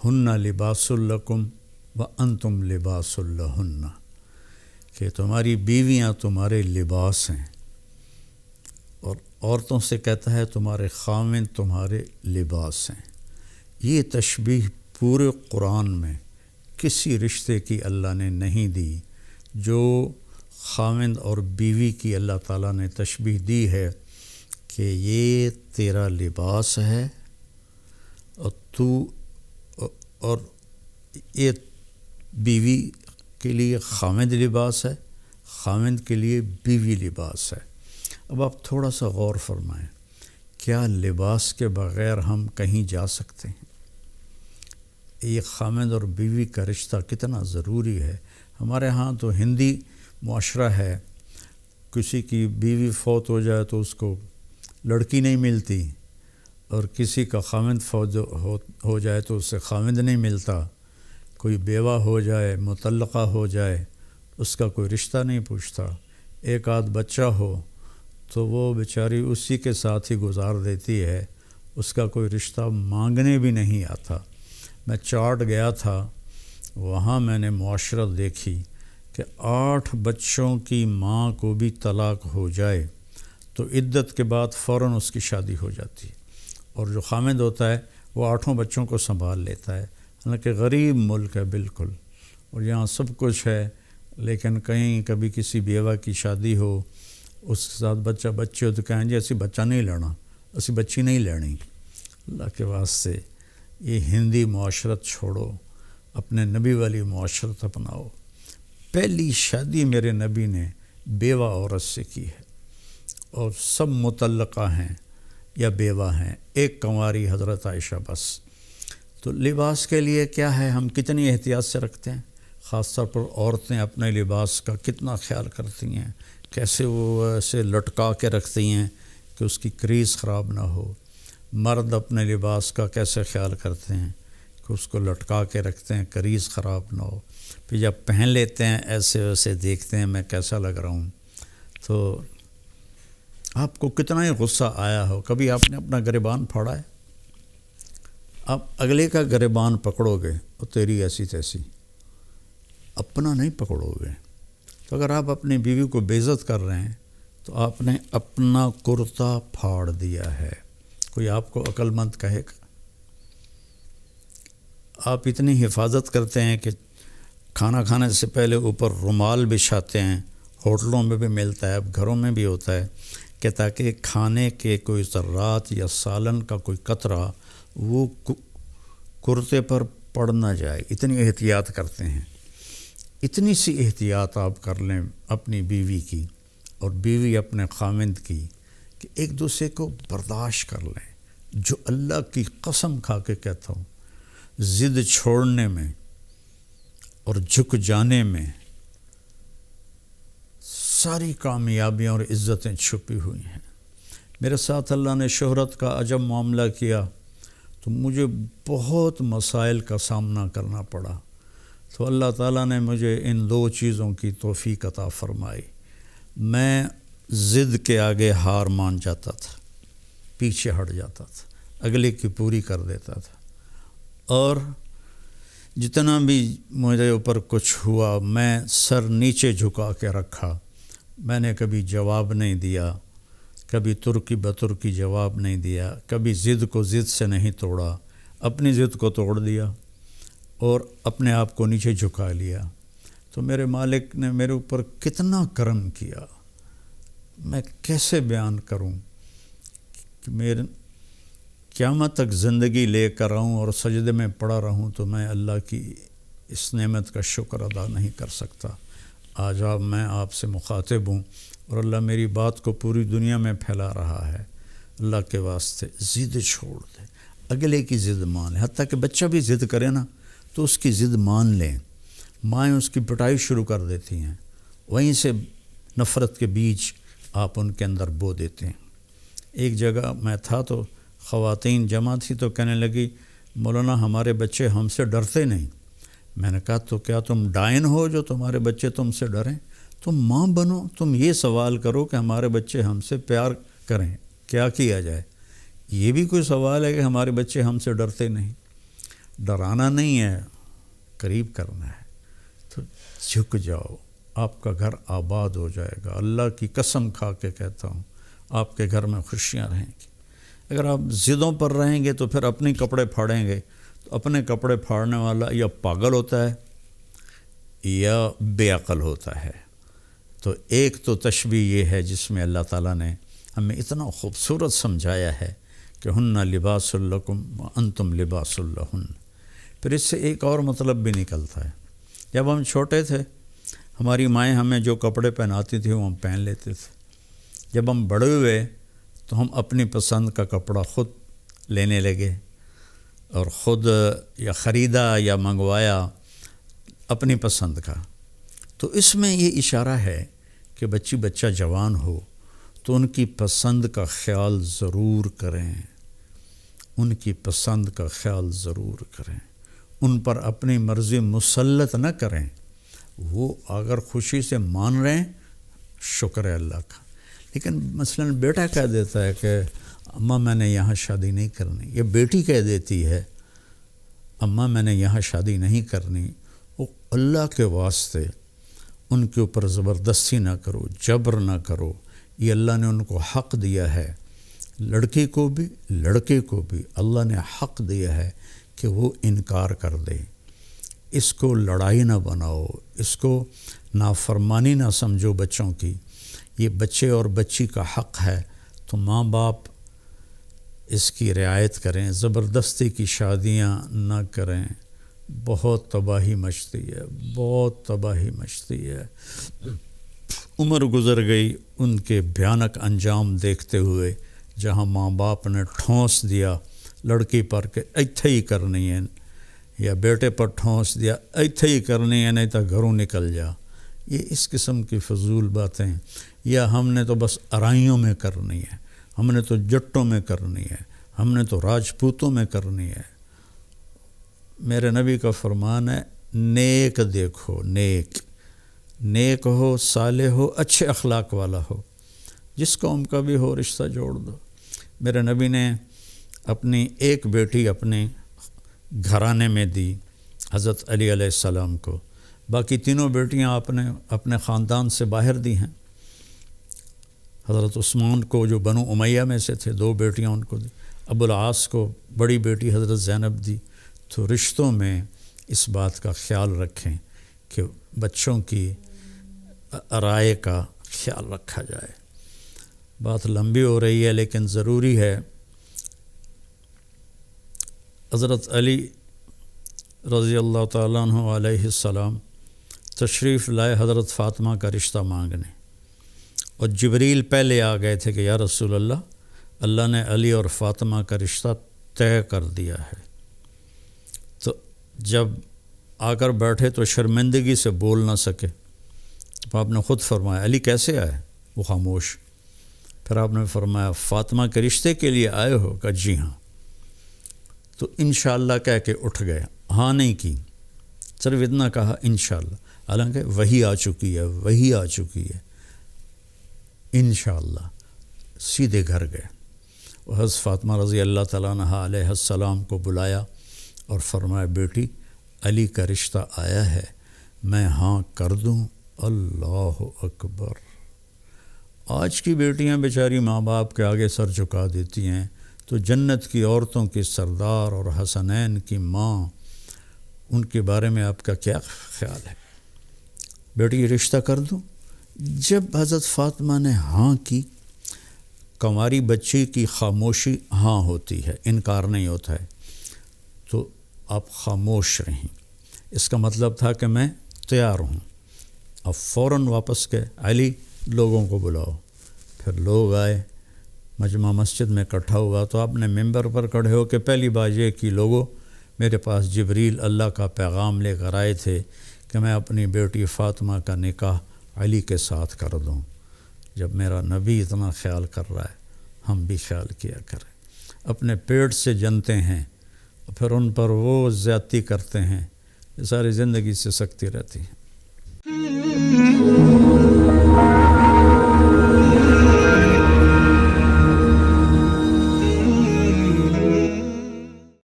ہن لباس لکم وانتم لباس لہن، کہ تمہاری بیویاں تمہارے لباس ہیں، اور عورتوں سے کہتا ہے تمہارے خاوند تمہارے لباس ہیں۔ یہ تشبیہ پورے قرآن میں کسی رشتے کی اللہ نے نہیں دی جو خاوند اور بیوی کی اللہ تعالیٰ نے تشبیہ دی ہے کہ یہ تیرا لباس ہے اور یہ بیوی کے لیے خاوند لباس ہے، خاوند کے لیے بیوی لباس ہے۔ اب آپ تھوڑا سا غور فرمائیں، کیا لباس کے بغیر ہم کہیں جا سکتے ہیں؟ یہ خاوند اور بیوی کا رشتہ کتنا ضروری ہے۔ ہمارے ہاں تو ہندی معاشرہ ہے، کسی کی بیوی فوت ہو جائے تو اس کو لڑکی نہیں ملتی، اور کسی کا خاوند فوت ہو جائے تو اس سے خاوند نہیں ملتا، کوئی بیوہ ہو جائے، مطلقہ ہو جائے، اس کا کوئی رشتہ نہیں پوچھتا، ایک آدھ بچہ ہو تو وہ بیچاری اسی کے ساتھ ہی گزار دیتی ہے، اس کا کوئی رشتہ مانگنے بھی نہیں آتا۔ میں چاٹ گیا تھا، وہاں میں نے معاشرت دیکھی کہ 8 بچوں کی ماں کو بھی طلاق ہو جائے تو عدت کے بعد فوراً اس کی شادی ہو جاتی ہے، اور جو خاوند ہوتا ہے وہ 8 بچوں کو سنبھال لیتا ہے۔ حالانکہ غریب ملک ہے بالکل، اور یہاں سب کچھ ہے، لیکن کہیں کبھی کسی بیوہ کی شادی ہو، اس کے ساتھ بچے ہو تو کہیں جی اسی بچہ نہیں لینا، اسی بچی نہیں لینی۔ اللہ کے واسطے یہ ہندی معاشرت چھوڑو، اپنے نبی والی معاشرت اپناؤ۔ پہلی شادی میرے نبی نے بیوہ عورت سے کی ہے، اور سب مطلقہ ہیں یا بیوہ ہیں، ایک کنواری حضرت عائشہ بس۔ تو لباس کے لیے کیا ہے، ہم کتنی احتیاط سے رکھتے ہیں، خاص طور پر عورتیں اپنے لباس کا کتنا خیال کرتی ہیں، کیسے وہ ایسے لٹکا کے رکھتی ہیں کہ اس کی کریز خراب نہ ہو۔ مرد اپنے لباس کا کیسے خیال کرتے ہیں کہ اس کو لٹکا کے رکھتے ہیں، کریز خراب نہ ہو، پھر جب پہن لیتے ہیں ایسے ویسے دیکھتے ہیں میں کیسا لگ رہا ہوں۔ تو آپ کو کتنا ہی غصہ آیا ہو، کبھی آپ نے اپنا گریبان پھاڑا ہے؟ آپ اگلے کا گریبان پکڑو گے تو تیری ایسی تیسی، اپنا نہیں پکڑو گے۔ تو اگر آپ اپنی بیوی کو بے عزت کر رہے ہیں تو آپ نے اپنا کرتا پھاڑ دیا ہے۔ کوئی آپ کو عقل مند کہے گا؟ آپ اتنی حفاظت کرتے ہیں کہ کھانا کھانے سے پہلے اوپر رومال بچھاتے ہیں، ہوٹلوں میں بھی ملتا ہے، اب گھروں میں بھی ہوتا ہے، کہ تاکہ کھانے کے کوئی ذرات یا سالن کا کوئی قطرہ وہ کرتے پر پڑ نہ جائے۔ اتنی احتیاط کرتے ہیں۔ اتنی سی احتیاط آپ کر لیں اپنی بیوی کی اور بیوی اپنے خاوند کی، کہ ایک دوسرے کو برداشت کر لیں۔ جو اللہ کی قسم کھا کے کہتا ہوں، ضد چھوڑنے میں اور جھک جانے میں ساری کامیابیاں اور عزتیں چھپی ہوئی ہیں۔ میرے ساتھ اللہ نے شہرت کا عجب معاملہ کیا تو مجھے بہت مسائل کا سامنا کرنا پڑا، تو اللہ تعالیٰ نے مجھے ان 2 چیزوں کی توفیق عطا فرمائی۔ میں ضد کے آگے ہار مان جاتا تھا، پیچھے ہٹ جاتا تھا، اگلے کی پوری کر دیتا تھا، اور جتنا بھی مجھے اوپر کچھ ہوا میں سر نیچے جھکا کے رکھا۔ میں نے کبھی جواب نہیں دیا، کبھی ترکی بترکی جواب نہیں دیا، کبھی ضد کو ضد سے نہیں توڑا، اپنی ضد کو توڑ دیا اور اپنے آپ کو نیچے جھکا لیا۔ تو میرے مالک نے میرے اوپر کتنا کرم کیا، میں کیسے بیان کروں کہ میرے قیامت تک زندگی لے کر رہوں اور سجدے میں پڑا رہوں تو میں اللہ کی اس نعمت کا شکر ادا نہیں کر سکتا۔ آج میں آپ سے مخاطب ہوں اور اللہ میری بات کو پوری دنیا میں پھیلا رہا ہے۔ اللہ کے واسطے ضد چھوڑ دے، اگلے کی ضد مان لیں، حتیٰ کہ بچہ بھی ضد کرے نا تو اس کی ضد مان لیں۔ مائیں اس کی پٹائی شروع کر دیتی ہیں، وہیں سے نفرت کے بیج آپ ان کے اندر بو دیتے ہیں۔ ایک جگہ میں تھا تو خواتین جمع تھی تو کہنے لگی مولانا ہمارے بچے ہم سے ڈرتے نہیں۔ میں نے کہا تو کیا تم ڈائن ہو جو تمہارے بچے تم سے ڈریں؟ تم ماں بنو، تم یہ سوال کرو کہ ہمارے بچے ہم سے پیار کریں، کیا کیا جائے؟ یہ بھی کوئی سوال ہے کہ ہمارے بچے ہم سے ڈرتے نہیں؟ ڈرانا نہیں ہے، قریب کرنا ہے۔ تو جھک جاؤ، آپ کا گھر آباد ہو جائے گا۔ اللہ کی قسم کھا کے کہتا ہوں، آپ کے گھر میں خوشیاں رہیں گی۔ اگر آپ ضدوں پر رہیں گے تو پھر اپنے کپڑے پھاڑیں گے، تو اپنے کپڑے پھاڑنے والا یا پاگل ہوتا ہے یا بے عقل ہوتا ہے۔ تو ایک تو تشبیہ یہ ہے جس میں اللہ تعالیٰ نے ہمیں اتنا خوبصورت سمجھایا ہے کہ ہن لباس لکم وانتم لباس لہن۔ پھر اس سے ایک اور مطلب بھی نکلتا ہے، جب ہم چھوٹے تھے ہماری مائیں ہمیں جو کپڑے پہناتی تھیں وہ ہم پہن لیتے تھے۔ جب ہم بڑے ہوئے تو ہم اپنی پسند کا کپڑا خود لینے لگے اور خود یا خریدا یا منگوایا اپنی پسند کا۔ تو اس میں یہ اشارہ ہے کہ بچہ جوان ہو تو ان کی پسند کا خیال ضرور کریں، ان کی پسند کا خیال ضرور کریں، ان پر اپنی مرضی مسلط نہ کریں۔ وہ اگر خوشی سے مان رہے ہیں شکر ہے اللہ کا، لیکن مثلا بیٹا کہہ دیتا ہے کہ اماں میں نے یہاں شادی نہیں کرنی، یا بیٹی کہہ دیتی ہے اماں میں نے یہاں شادی نہیں کرنی، وہ اللہ کے واسطے ان کے اوپر زبردستی نہ کرو، جبر نہ کرو۔ یہ اللہ نے ان کو حق دیا ہے، لڑکی کو بھی لڑکے کو بھی اللہ نے حق دیا ہے کہ وہ انکار کر دے۔ اس کو لڑائی نہ بناؤ، اس کو نافرمانی نہ سمجھو بچوں کی۔ یہ بچے اور بچی کا حق ہے، تو ماں باپ اس کی رعایت کریں، زبردستی کی شادیاں نہ کریں۔ بہت تباہی مچتی ہے، بہت تباہی مچتی ہے۔ عمر گزر گئی ان کے بھیانک انجام دیکھتے ہوئے، جہاں ماں باپ نے ٹھونس دیا لڑکی پر کہ ایتھے ہی کرنی ہے، یا بیٹے پر ٹھونس دیا ایتھے ہی کرنی ہے نہیں تو گھروں نکل جا۔ یہ اس قسم کی فضول باتیں، یا ہم نے تو بس ارائیوں میں کرنی ہے، ہم نے تو جٹوں میں کرنی ہے، ہم نے تو راجپوتوں میں کرنی ہے۔ میرے نبی کا فرمان ہے نیک دیکھو، نیک نیک ہو، صالح ہو، اچھے اخلاق والا ہو، جس قوم کا بھی ہو رشتہ جوڑ دو۔ میرے نبی نے اپنی ایک بیٹی اپنے گھرانے میں دی حضرت علی علیہ السلام کو، باقی تینوں بیٹیاں آپ نے اپنے خاندان سے باہر دی ہیں۔ حضرت عثمان کو جو بنو امیہ میں سے تھے 2 بیٹیاں ان کو دی، ابو العاص کو بڑی بیٹی حضرت زینب دی۔ تو رشتوں میں اس بات کا خیال رکھیں کہ بچوں کی رائے کا خیال رکھا جائے۔ بات لمبی ہو رہی ہے لیکن ضروری ہے۔ حضرت علی رضی اللہ تعالیٰ عنہ علیہ السلام تشریف لائے حضرت فاطمہ کا رشتہ مانگنے، اور جبریل پہلے آ گئے تھے کہ یا رسول اللہ، اللہ نے علی اور فاطمہ کا رشتہ طے کر دیا ہے۔ تو جب آ کر بیٹھے تو شرمندگی سے بول نہ سکے، تو آپ نے خود فرمایا علی کیسے آئے؟ وہ خاموش۔ پھر آپ نے فرمایا فاطمہ کے رشتے کے لیے آئے ہو؟ کہ جی ہاں۔ تو انشاءاللہ کہہ کے اٹھ گئے، ہاں نہیں کی، صرف اتنا کہا انشاءاللہ، حالانکہ وحی آ چکی ہے، وحی آ چکی ہے۔ انشاءاللہ سیدھے گھر گئے، وہ حضرت فاطمہ رضی اللہ تعالیٰ عنہ علیہ السلام کو بلایا اور فرمایا بیٹی علی کا رشتہ آیا ہے، میں ہاں کر دوں؟ اللہ اکبر۔ آج کی بیٹیاں بیچاری ماں باپ کے آگے سر جھکا دیتی ہیں، تو جنت کی عورتوں کی سردار اور حسنین کی ماں، ان کے بارے میں آپ کا کیا خیال ہے؟ بیٹی رشتہ کر دوں؟ جب حضرت فاطمہ نے ہاں کی، کنواری بچی کی خاموشی ہاں ہوتی ہے، انکار نہیں ہوتا ہے، تو آپ خاموش رہیں، اس کا مطلب تھا کہ میں تیار ہوں۔ اب فوراً واپس گئے، علی لوگوں کو بلاؤ۔ پھر لوگ آئے، مجمع مسجد میں اکٹھا ہوا، تو آپ نے ممبر پر کھڑے ہو کے پہلی بات یہ کہ لوگوں، میرے پاس جبریل اللہ کا پیغام لے کر آئے تھے کہ میں اپنی بیٹی فاطمہ کا نکاح علی کے ساتھ کر دوں۔ جب میرا نبی اتنا خیال کر رہا ہے، ہم بھی خیال کیا کریں۔ اپنے پیٹ سے جنتے ہیں، پھر ان پر وہ زیادتی کرتے ہیں، یہ ساری زندگی سے سکتی رہتی ہے۔